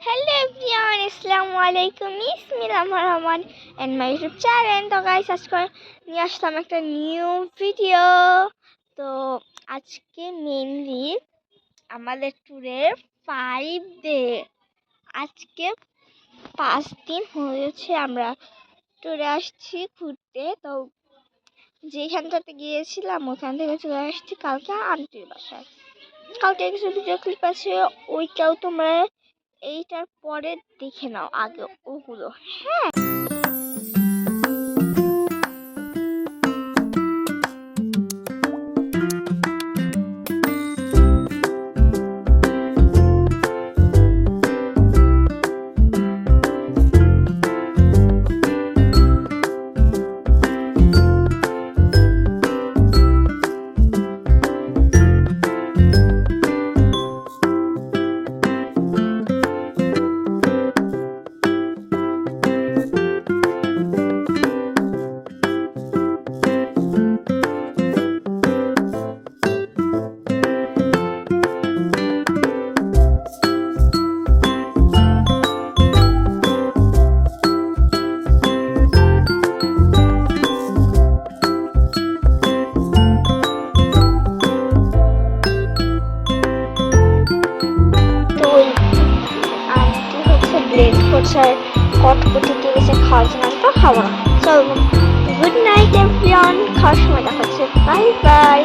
Hello everyone, Assalamu alaikum. It's me Lamar Rahman and my YouTube channel. তো guys, আজকে নিয়ে আসলাম একটা new video. তো আজকে মেইনলি আমাদের ট্যুরের 5 ডে। আজকে 5 দিন হয়েছে আমরা ট্যুরে আসছি ঘুরতে। তো যেখানটাতে গিয়েছিলাম ওখান থেকে চলে আসছি কালকে আন্টির বাসায়। কালকে কিছু ভিডিও ক্লিপ আছে, ওইটাও তোমরা এইটার পরে দেখে নাও আগে ওগুলো। হ্যাঁ, কটকটি দিয়ে গেছে খাওয়ার জন্য, তো খাবো না। চল, গুড নাইট এভরিওয়ান, খাওয়ার সময় দেখা হচ্ছে, বাই বাই।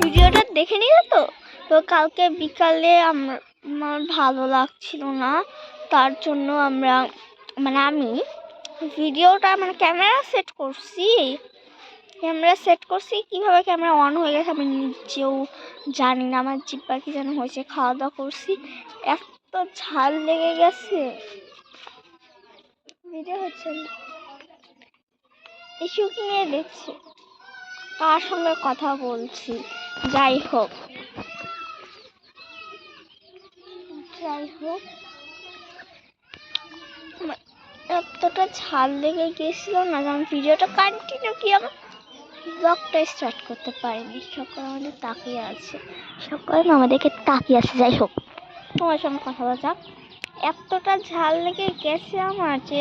ভিডিওটা দেখে নিলে তো। তো কালকে বিকালে আমার ভালো লাগছিল না, তার জন্য আমি ভিডিওটা ক্যামেরা সেট করছি। কিভাবে ক্যামেরা অন হয়ে গেছে আমি নিজেও জানি না। আমার জিব্বার কি যেন হয়েছে, খাওয়া দাওয়া করছি, এত ঝাল লেগে গেছে। ভিডিও হচ্ছে ইস্যু নিয়ে দেখছি, কার সঙ্গে কথা বলছি। যাই হোক এতটা ঝাল লেগে গিয়েছিল না, আমি ভিডিওটা কন্টিনিউ কি আমার ব্লগটা স্টার্ট করতে পারিনি। সকলে আমাদের তাকিয়ে আছে, যাই হোক, তোমার সঙ্গে কথা বলা যাক। এতটা ঝাল লেগে গেছে আমার যে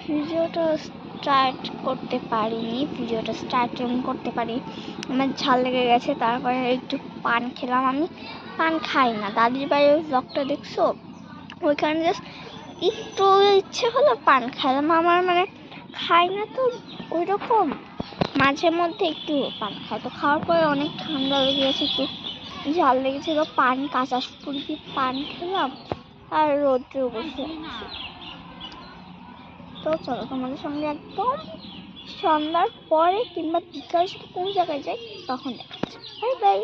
ভিডিওটা স্টার্ট করতে পারিনি। আমার ঝাল লেগে গেছে। তারপরে একটু পান খেলাম। আমি পান খাই না, দাদির বাড়ির ব্লগটা দেখছো, ওইখানে জাস্ট একটু ইচ্ছে হলো পান খাইলাম। আমার খাই না তো, ওই রকম মাঝে মধ্যে একটু পান খাই। তো খাওয়ার পরে অনেক ঠান্ডা লেগে গেছে, একটু ঝাল লেগেছিল। কাঁচা সুপুরি দিয়ে পান খেলাম আর রোদ্রে বসে। তো চলো, তোমাদের সঙ্গে একদম সন্ধ্যার পরে কিংবা বিকাল কোন জায়গায় যাই তখন দেখা যাচ্ছে। Bye bye.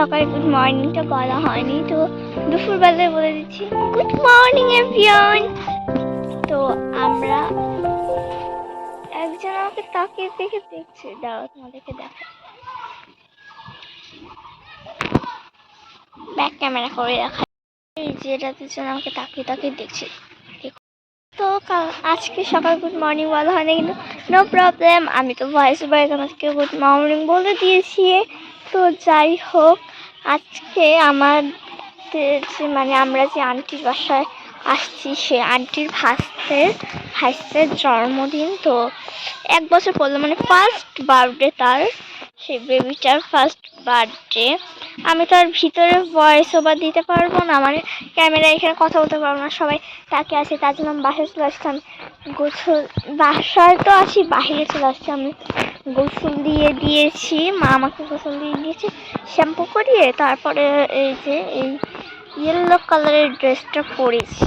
সকালে গুড মর্নিংটা বলা হয়নি, তো দুপুরবেলায় বলে দিচ্ছি গুড মর্নিং এভরিওয়ান। তো আমরা একজন আমাকে তাকিয়ে দেখছে, দাঁড়াও তোমাদেরকে দেখা, ব্যাক ক্যামেরা করে রাখা, এই যে এটা দুজন আমাকে তাকিয়ে দেখছে। তো আজকে সকাল গুড মর্নিং বলা হয় না, কিন্তু নো প্রবলেম, আমি তো ভয়েস ওভারে তোমাকে গুড মর্নিং বলে দিয়েছি। তো যাই হোক, আজকে আমরা যে আন্টির বাসায় আসছি, সে আন্টির ভাইস্তের জন্মদিন। তো 1 বছর পড়লো, মানে ফার্স্ট বার্থডে তার, সেই বেবিটার ফার্স্ট বার্থডে। আমি তো আর ভিতরে ভয়েস ওভার দিতে পারবো না, মানে ক্যামেরা এখানে কথা বলতে পারবো না, সবাই তাকে আছে, তার জন্য আমি বাসায় চলে আসতাম। বাসায় তো আসি, বাহিরে চলে আসছি। আমি গোসল দিয়ে দিয়েছি, মা আমাকে গোসল দিয়ে দিয়েছে শ্যাম্পু করিয়ে, তারপরে এই যে এই ইয়েলো কালারের ড্রেসটা পরেছি।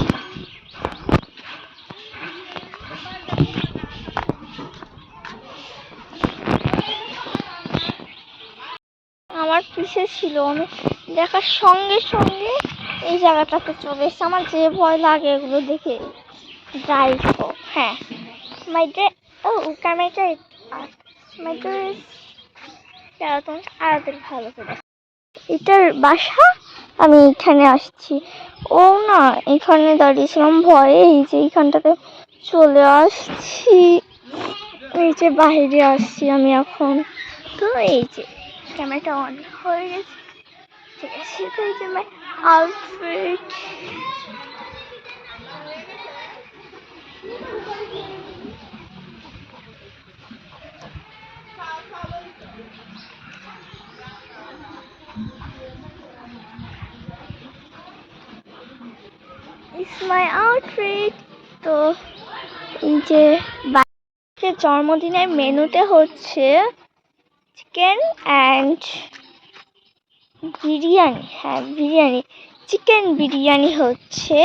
আমার পিছে ছিল, আমি দেখার সঙ্গে সঙ্গে এই জায়গাটাতে চলে এসেছে। আমার যে ভয় লাগে এগুলো দেখে। যাই হোক, হ্যাঁ, মাই ড্রেস, ও ক্যামেরাটা মাই ড্রেস আড়াতাড়ি ভালো করে, এটার বাসা, আমি এখানে আসছি। ও না, এখানে দাঁড়িয়েছিলাম ভয়ে, এই যে এইখানটাতে চলে আসছি, এই যে বাইরে আসছি আমি এখন। তো এই যে ক্যামেরাটা অন হয়ে গেছে, ঠিক আছে। তো এই যে মাই আউটফিট, ইটস মাই আউটফিট। তো এই যে জন্মদিনের মেনুতে হচ্ছে চিকেন অ্যান্ড বিরিয়ানি, হ্যাঁ বিরিয়ানি, চিকেন বিরিয়ানি হচ্ছে,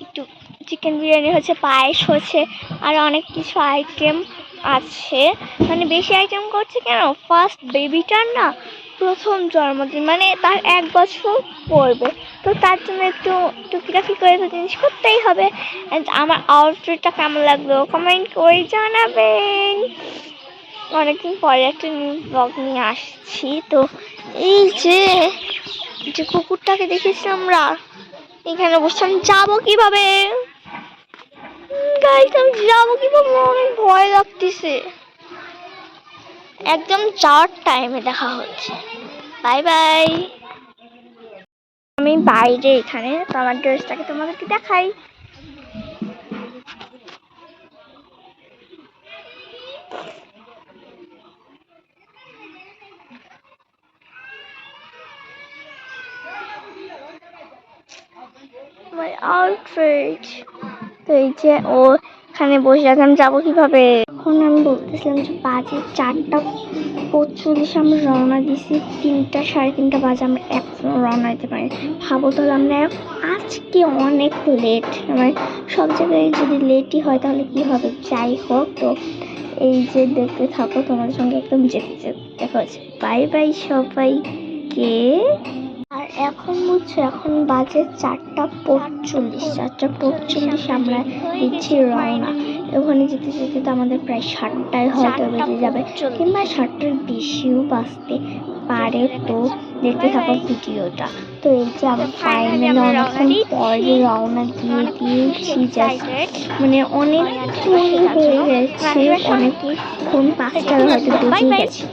একটু চিকেন বিরিয়ানি হচ্ছে, পায়েস হচ্ছে, আর অনেক কিছু আইটেম আছে। মানে বেশি আইটেম করছে কেন, ফার্স্ট বেবিটার না প্রথম জন্মদিন, মানে তার 1 বছর পড়বে, তো তার জন্য একটু টুকিটাকি করে তো জিনিস করতেই হবে। আমার আউটফিটটা কেমন লাগলো কমেন্ট করে জানাবেন। অনেকদিন পরে একটা নিউ ব্লগ নিয়ে আসছি। তো এই যে কুকুরটাকে দেখেছি আমরা, এখানে বসে আমি যাবো কিভাবে, গাইস আমি যাবো কিভাবে, অনেক ভয় লাগতেছে। একদম যাওয়ার টাইমে দেখা হচ্ছে, বাই বাই। আমি বাইরে এখানে, তো আমার ড্রেসটাকে তোমাদেরকে দেখাই। মাই আউটফিট। তো এই যে ও এখানে বসে আছে, আমি যাবো কিভাবে। এখন আমি বলতেছিলাম যে বাজে 4:45, আমরা রওনা দিছি 3টা 3:30 বাজে, আমরা এখনো রওনা দিতে পারি। ভাবো তাহলে আমরা আজকে অনেক লেট, মানে সব জায়গায় যদি লেটই হয় তাহলে কি হবে। যাই হোক, তো এই যে দেখতে থাকো, তোমার সঙ্গে একদম যেতে দেখা হচ্ছে, বাই বাই সবাইকে। আর এখন বুঝছো, এখন বাজে 4:45 আমরা দিচ্ছি রওনা। ওখানে যেতে যেতে তো আমাদের প্রায় 7টায় হয়তো বেজে যাবে, কিংবা 7টার বেশিও বাজতে পারে। তো দেখতে থাকো ভিডিওটা। তো এই যে আমরা ফাইনালি অনেকক্ষণ পরে রওনা দিয়ে দিয়েছি, জাস্ট মানে অনেকক্ষণ হয়ে গেছে, অনেকক্ষণ 5টা হয়তো বেজে গেছে।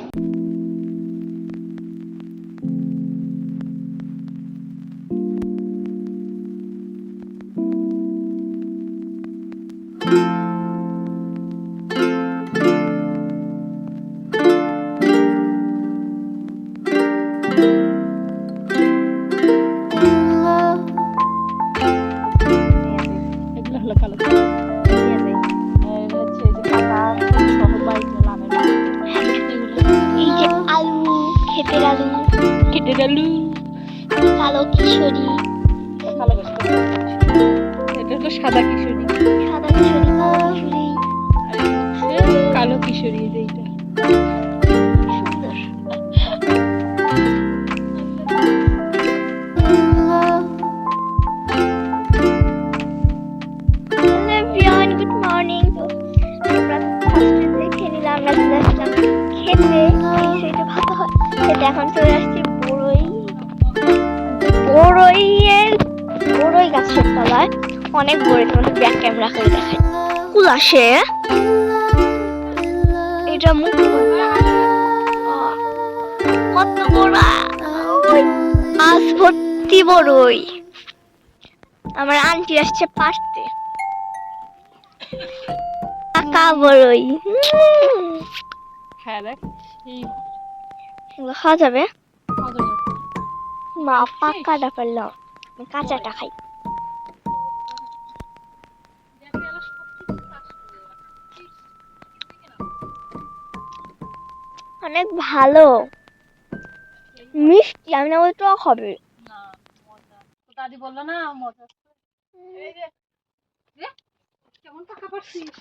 কালো কিশোরী, এটা তো সাদা কিশোরী, কালো কিশোরী, এইটা সুন্দর। বড়ই গাছের তলায় অনেক বড়ই, তোমাদের ব্যাক ক্যামেরা করে দেখাই। ফুল আসে, এটা মুখ কত বড়, আজ ভর্তি বড়ই। আমার আন্টি আসছে পারতে, কাকা বড়ই। হ্যাঁ দেখ এই এগুলো খাওয়া যাবে? কত মা পাকাটা পারলাম, আমি কাঁচাটা খাই। অনেক ভালো, মিষ্টি, আমি না বলি টক হবে। না মজা, তো দাদি বললো না মজা। এই যে দেখ কেমন পাকা পারছিস।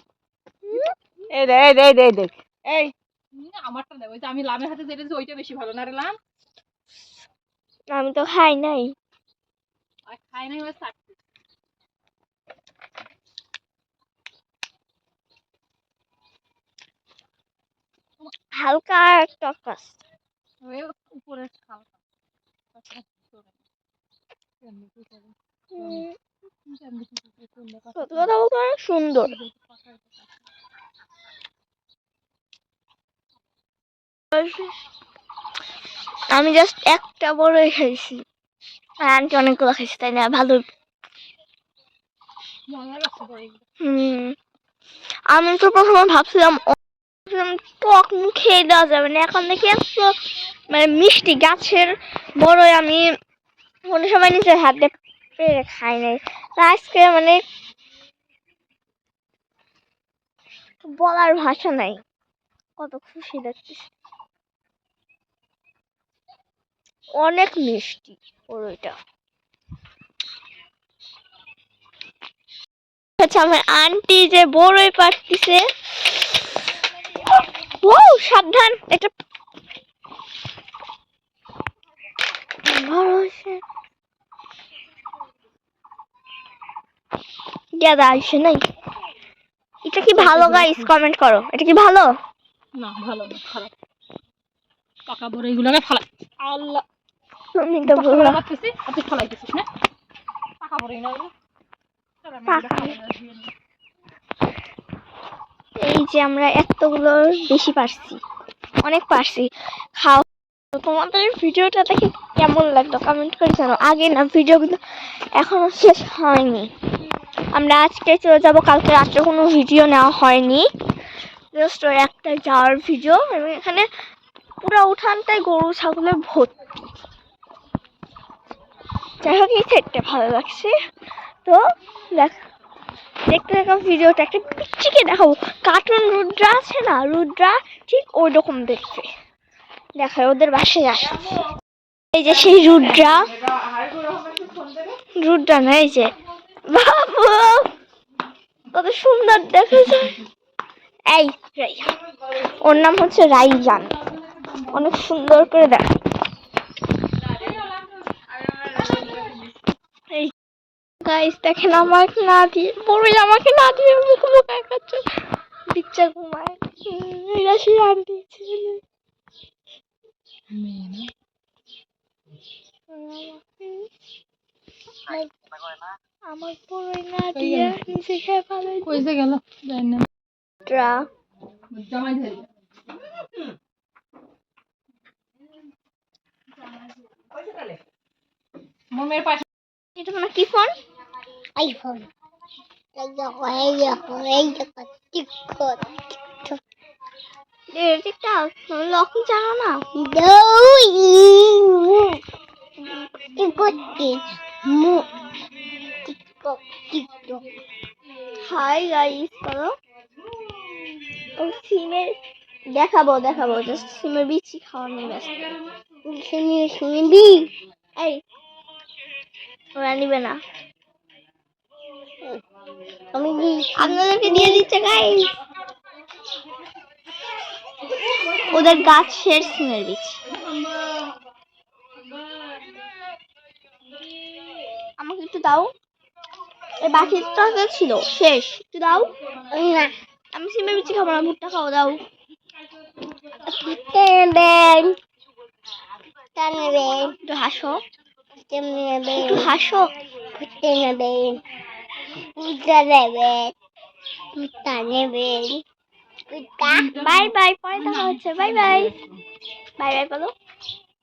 এই রে এই দেখ দেখ দেখ এই আমারটা দেখ, ওই যে আমি লামের হাতে যেটা দিছি ওইটা বেশি ভালো না রে লাম। আমি তো খাই নাই। আর খাই নাই ওই চাটছি। হালকা টক আছে। ওই উপরে হালকা সত্যি কথা বলতে অনেক সুন্দর। আমি জাস্ট একটা বড়ই খাইছি, আর আন্টি অনেকগুলো খাইছি, তাই না? ভালো। আমি তো প্রথমে ভাবছিলাম টক মুখে দেওয়া যাবে না, এখন দেখি এত মানে মিষ্টি গাছের বড়ই। আমি কোনো সময় নিজের হাত দিয়ে পেরে খাই নাই, তা আজকে মানে বলার ভাষা নাই, কত খুশি লাগছে। অনেক মিষ্টি বড়ইটা। আচ্ছা, আমার আন্টি যে বড়ই পাড়তিছে, ও সাবধান, এটা দাদা আসে নাই। এটা কি ভালো গাইস? কমেন্ট করো, এটা কি ভালো? না ভালো না, খারাপ। পাকা বড় এইগুলোকে ফালাই। আল্লাহ আমি তো বললাম রাখতেছি আর তুই ফালাইতেছিস না। পাকা বড়ই না এগুলো। এই যে আমরা এতগুলো বেশি পারছি, অনেক পারছি। খাও, তোমাদের ভিডিওটা দেখে কেমন লাগলো কমেন্ট করে জানো। আগে না ভিডিও কিন্তু এখনো শেষ হয়নি, আমরা আজকে চলে যাবো, কালকে রাত্রে কোনো ভিডিও নেওয়া হয়নি, জাস্ট ওই একটা যাওয়ার ভিডিও। এবং এখানে পুরো উঠানটাই গরু ছাগলে ভর্তি। যাই হোক, এই সাইডটা ভালো লাগছে। তো দেখতে থাকা ভিডিওটা, একটা পিচ্চিকে দেখাবো। কার্টুন রুদ্রা আছে না, রুদ্রা ঠিক ওই রকম দেখতে দেখায়, ওদের বাসায় আসছে। এই যে সেই রুদ্রা, রুদ্রা না, এই যে বাবু কত সুন্দর দেখা যায়। এই রাইহান, ওর নাম হচ্ছে রাইজান, অনেক সুন্দর করে দেখ। এই গাইস দেখেন, আমাকে না দিয়ে বড়ই, আমাকে না দিয়ে মুখ মুখায় খাচ্ছে, দিচ্ছে ঘুমায়। এরা সেই আন্টি ছেলে। আমার বড়ই না দিয়ে নিচে খেয়ে ফেলে। কইছে গেল জানি না। জামাই ধরে মমের পাশে। এটা তোমার কি ফোন? iPhone. টিকটক লক জানো না? হাই গাইস, করো। ও সিমের দেখাবো দেখাবো, জাস্ট সিমের বিচি খাওয়ানো ব্যস্ত। এই ওরা নিবে না, আপনাদেরকে দিয়ে দিচ্ছে গাইস, ওদের গাছের সিমের বীজ। আমাকে একটু দাও, এই বাকিটা ছিল শেষ, একটু দাও। আমি সিমের বীজ খাবো না, ভুট্টা খাও, দাও। একটু হাসো। একটু হাসো। ঘুরতে নেবেন, পূজা দেবেন, কুত্তা নেবেন, বাই বাই। পরে দেখা হচ্ছে। Bye bye. বাই বাই বলো।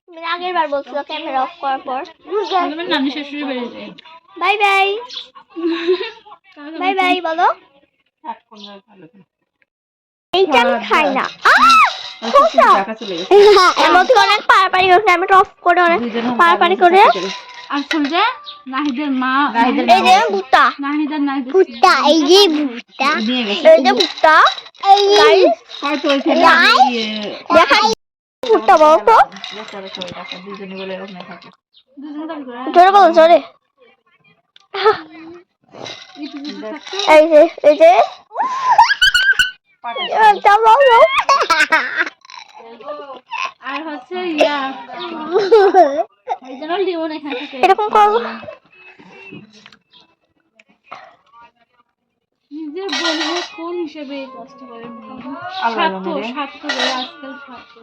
তুমি আগের বার বলছিল ক্যামেরা অফ করার পর। নানি শ্বশুরে বেড়েছে। Bye bye. বাই বাই বলো। এইটা আমি খাই না। এমনকি অনেক পাড়াপাড়ি করছে, আমি অফ করে অনেক পাড়াপাড়ি করে। আর শুনছে নাহিদের মা, এই যে ভুট্টা, নাহিদের নাহিদ ভুট্টা, এই যে ভুট্টা, এই যে ভুট্টা, গাইস হয়তো দেখা ভুট্টা বলো তো। দুজনে বলে এরকম থাকে, দুজনে দাবি করে জোরে বলো, জোরে। এই যে বলো। আর হচ্ছে ইয়া এই জন্য লিওন এখানে থাকে এরকম করবো। নিজে বলবো কোন হিসেবে এই কাজটা করে স্বার্থ করে আজকাল স্বার্থ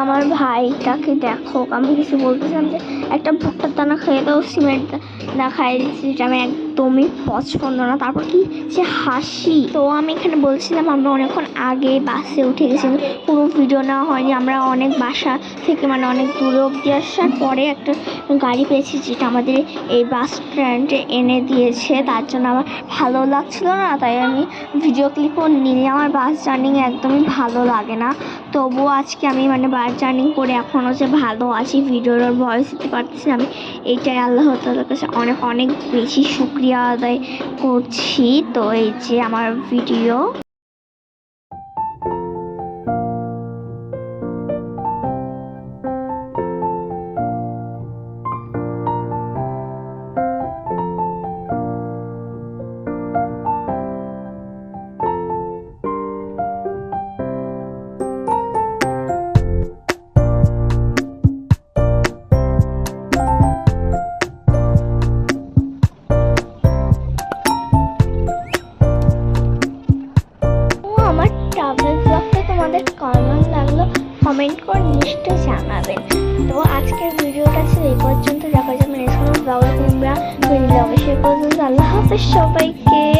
আমার ভাইটাকে দেখো, আমি কিছু বলতেছিলাম যে একটা ভুট্টার দানা খেয়ে দাও, সিমেন্ট না খাই দিচ্ছি, যেটা আমি একদমই পছন্দ না। তারপর কি সে হাসি। তো আমি এখানে বলছিলাম আমরা অনেকক্ষণ আগে বাসে উঠে গেছি, পুরো ভিডিও নেওয়া হয়নি। আমরা অনেক বাসা থেকে মানে অনেক দূরে অব্দি আসার পরে একটা গাড়ি পেয়েছি, যেটা আমাদের এই বাস স্ট্যান্ডে এনে দিয়েছে। তার জন্য আমার ভালো লাগছিল না, তাই আমি ভিডিও ক্লিপও নিয়ে। আমার বাস জার্নি একদমই ভালো লাগে না, তবুও আজকে আমি মানে বাস জার্নি করে এখনও যে ভালো আছি, ভিডিওর ভয়েস দিতে পারতেছি আমি, এইটাই আল্লাহ তাআলার কাছে অনেক অনেক বেশি শুকরিয়া আদায় করছি। তো এই যে আমার ভিডিও। ট্রাভেল ব্লগটা তোমাদের কেমন লাগলো কমেন্ট করে নিশ্চয়ই জানাবেন। তো আজকের ভিডিওটা ছিল এই পর্যন্ত। দেখা যাবে নেক্সট ব্লগে তোমরা ভিডিও অবশ্যই পর্যন্ত। আল্লাহ হাফেজ সবাইকে।